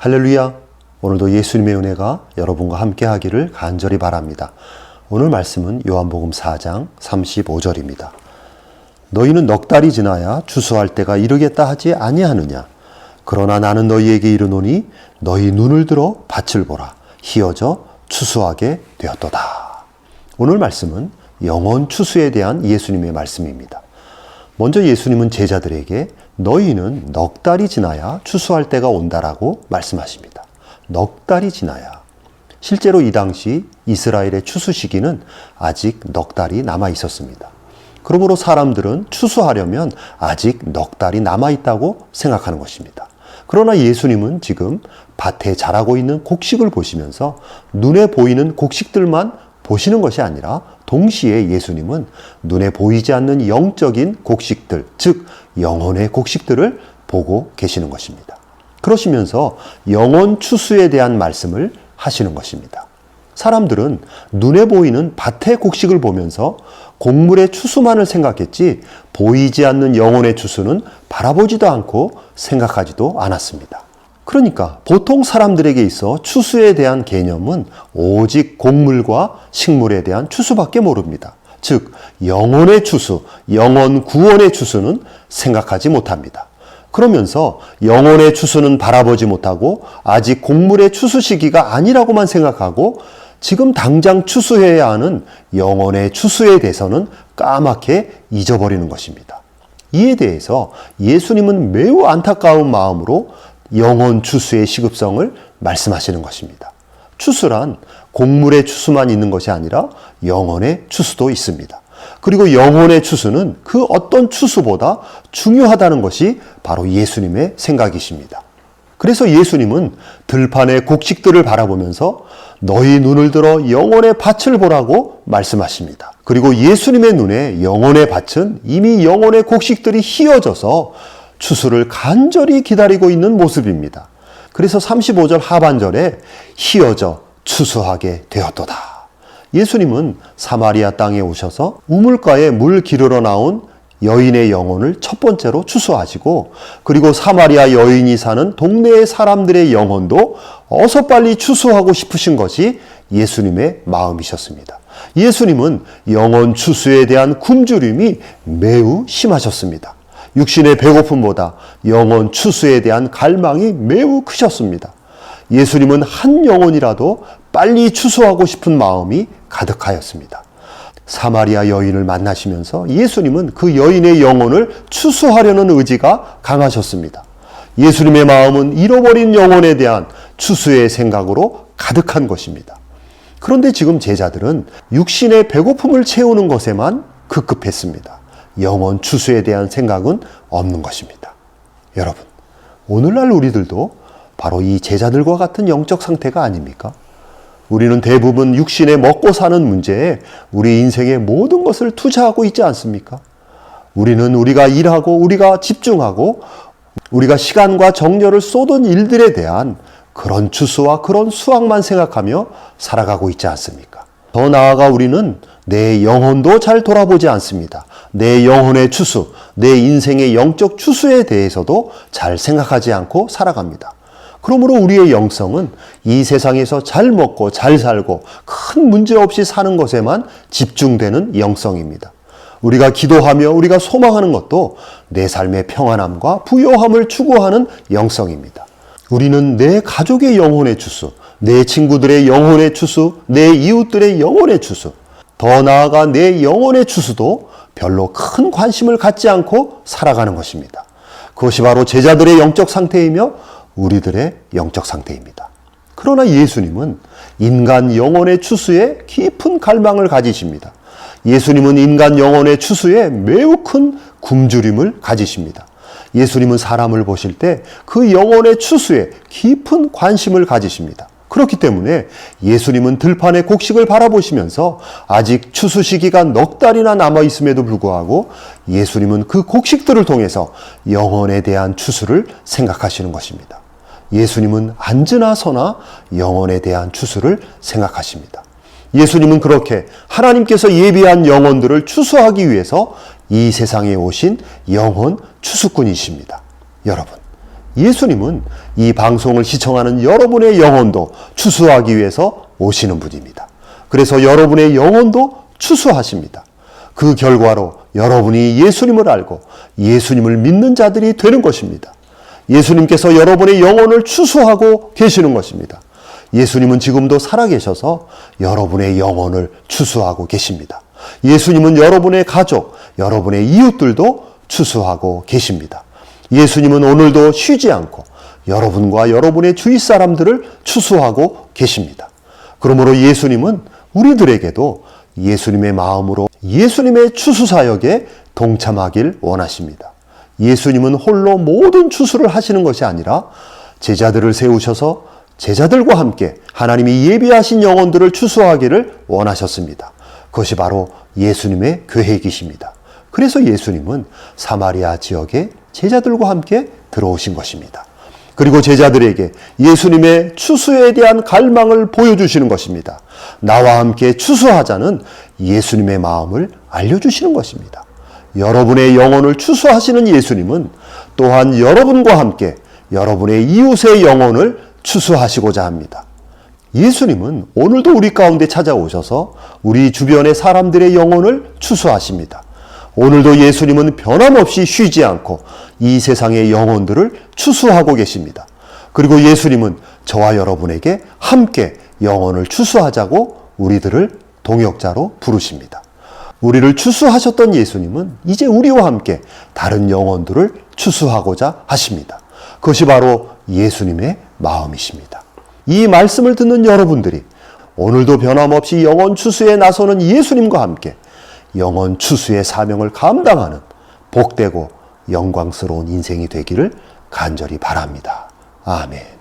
할렐루야! 오늘도 예수님의 은혜가 여러분과 함께 하기를 간절히 바랍니다. 오늘 말씀은 요한복음 4장 35절입니다. 너희는 넉 달이 지나야 추수할 때가 이르겠다 하지 아니하느냐? 그러나 나는 너희에게 이르노니 너희 눈을 들어 밭을 보라. 희어져 추수하게 되었도다. 오늘 말씀은 영원 추수에 대한 예수님의 말씀입니다. 먼저 예수님은 제자들에게 너희는 넉 달이 지나야 추수할 때가 온다라고 말씀하십니다. 넉 달이 지나야. 실제로 이 당시 이스라엘의 추수 시기는 아직 넉 달이 남아 있었습니다. 그러므로 사람들은 추수하려면 아직 넉 달이 남아 있다고 생각하는 것입니다. 그러나 예수님은 지금 밭에 자라고 있는 곡식을 보시면서 눈에 보이는 곡식들만 보시는 것이 아니라 동시에 예수님은 눈에 보이지 않는 영적인 곡식들, 즉 영혼의 곡식들을 보고 계시는 것입니다. 그러시면서 영원 추수에 대한 말씀을 하시는 것입니다. 사람들은 눈에 보이는 밭의 곡식을 보면서 곡물의 추수만을 생각했지 보이지 않는 영혼의 추수는 바라보지도 않고 생각하지도 않았습니다. 그러니까 보통 사람들에게 있어 추수에 대한 개념은 오직 곡물과 식물에 대한 추수밖에 모릅니다. 즉 영혼의 추수, 영혼 구원의 추수는 생각하지 못합니다. 그러면서 영혼의 추수는 바라보지 못하고 아직 곡물의 추수 시기가 아니라고만 생각하고 지금 당장 추수해야 하는 영혼의 추수에 대해서는 까맣게 잊어버리는 것입니다. 이에 대해서 예수님은 매우 안타까운 마음으로 영혼 추수의 시급성을 말씀하시는 것입니다. 추수란 곡물의 추수만 있는 것이 아니라 영혼의 추수도 있습니다. 그리고 영혼의 추수는 그 어떤 추수보다 중요하다는 것이 바로 예수님의 생각이십니다. 그래서 예수님은 들판의 곡식들을 바라보면서 너희 눈을 들어 영혼의 밭을 보라고 말씀하십니다. 그리고 예수님의 눈에 영혼의 밭은 이미 영혼의 곡식들이 휘어져서 추수를 간절히 기다리고 있는 모습입니다. 그래서 35절 하반절에 희어져 추수하게 되었도다. 예수님은 사마리아 땅에 오셔서 우물가에 물 기르러 나온 여인의 영혼을 첫 번째로 추수하시고 그리고 사마리아 여인이 사는 동네의 사람들의 영혼도 어서 빨리 추수하고 싶으신 것이 예수님의 마음이셨습니다. 예수님은 영혼 추수에 대한 굶주림이 매우 심하셨습니다. 육신의 배고픔보다 영혼 추수에 대한 갈망이 매우 크셨습니다. 예수님은 한 영혼이라도 빨리 추수하고 싶은 마음이 가득하였습니다. 사마리아 여인을 만나시면서 예수님은 그 여인의 영혼을 추수하려는 의지가 강하셨습니다. 예수님의 마음은 잃어버린 영혼에 대한 추수의 생각으로 가득한 것입니다. 그런데 지금 제자들은 육신의 배고픔을 채우는 것에만 급급했습니다. 영혼 추수에 대한 생각은 없는 것입니다. 여러분, 오늘날 우리들도 바로 이 제자들과 같은 영적 상태가 아닙니까? 우리는 대부분 육신에 먹고 사는 문제에 우리 인생의 모든 것을 투자하고 있지 않습니까? 우리는 우리가 일하고 우리가 집중하고 우리가 시간과 정열을 쏟은 일들에 대한 그런 추수와 그런 수확만 생각하며 살아가고 있지 않습니까? 더 나아가 우리는 내 영혼도 잘 돌아보지 않습니다. 내 영혼의 추수, 내 인생의 영적 추수에 대해서도 잘 생각하지 않고 살아갑니다. 그러므로 우리의 영성은 이 세상에서 잘 먹고 잘 살고 큰 문제 없이 사는 것에만 집중되는 영성입니다. 우리가 기도하며 우리가 소망하는 것도 내 삶의 평안함과 부요함을 추구하는 영성입니다. 우리는 내 가족의 영혼의 추수, 내 친구들의 영혼의 추수, 내 이웃들의 영혼의 추수, 더 나아가 내 영혼의 추수도 별로 큰 관심을 갖지 않고 살아가는 것입니다. 그것이 바로 제자들의 영적 상태이며 우리들의 영적 상태입니다. 그러나 예수님은 인간 영혼의 추수에 깊은 갈망을 가지십니다. 예수님은 인간 영혼의 추수에 매우 큰 굶주림을 가지십니다. 예수님은 사람을 보실 때 그 영혼의 추수에 깊은 관심을 가지십니다. 그렇기 때문에 예수님은 들판의 곡식을 바라보시면서 아직 추수 시기가 넉 달이나 남아 있음에도 불구하고 예수님은 그 곡식들을 통해서 영혼에 대한 추수를 생각하시는 것입니다. 예수님은 앉으나 서나 영혼에 대한 추수를 생각하십니다. 예수님은 그렇게 하나님께서 예비한 영혼들을 추수하기 위해서 이 세상에 오신 영혼 추수꾼이십니다. 여러분, 예수님은 이 방송을 시청하는 여러분의 영혼도 추수하기 위해서 오시는 분입니다. 그래서 여러분의 영혼도 추수하십니다. 그 결과로 여러분이 예수님을 알고 예수님을 믿는 자들이 되는 것입니다. 예수님께서 여러분의 영혼을 추수하고 계시는 것입니다. 예수님은 지금도 살아계셔서 여러분의 영혼을 추수하고 계십니다. 예수님은 여러분의 가족, 여러분의 이웃들도 추수하고 계십니다. 예수님은 오늘도 쉬지 않고 여러분과 여러분의 주위 사람들을 추수하고 계십니다. 그러므로 예수님은 우리들에게도 예수님의 마음으로 예수님의 추수 사역에 동참하길 원하십니다. 예수님은 홀로 모든 추수를 하시는 것이 아니라 제자들을 세우셔서 제자들과 함께 하나님이 예비하신 영혼들을 추수하기를 원하셨습니다. 그것이 바로 예수님의 계획이십니다. 그래서 예수님은 사마리아 지역에 제자들과 함께 들어오신 것입니다. 그리고 제자들에게 예수님의 추수에 대한 갈망을 보여주시는 것입니다. 나와 함께 추수하자는 예수님의 마음을 알려주시는 것입니다. 여러분의 영혼을 추수하시는 예수님은 또한 여러분과 함께 여러분의 이웃의 영혼을 추수하시고자 합니다. 예수님은 오늘도 우리 가운데 찾아오셔서 우리 주변의 사람들의 영혼을 추수하십니다. 오늘도 예수님은 변함없이 쉬지 않고 이 세상의 영혼들을 추수하고 계십니다. 그리고 예수님은 저와 여러분에게 함께 영혼을 추수하자고 우리들을 동역자로 부르십니다. 우리를 추수하셨던 예수님은 이제 우리와 함께 다른 영혼들을 추수하고자 하십니다. 그것이 바로 예수님의 마음이십니다. 이 말씀을 듣는 여러분들이 오늘도 변함없이 영혼 추수에 나서는 예수님과 함께 영혼 추수의 사명을 감당하는 복되고 영광스러운 인생이 되기를 간절히 바랍니다. 아멘.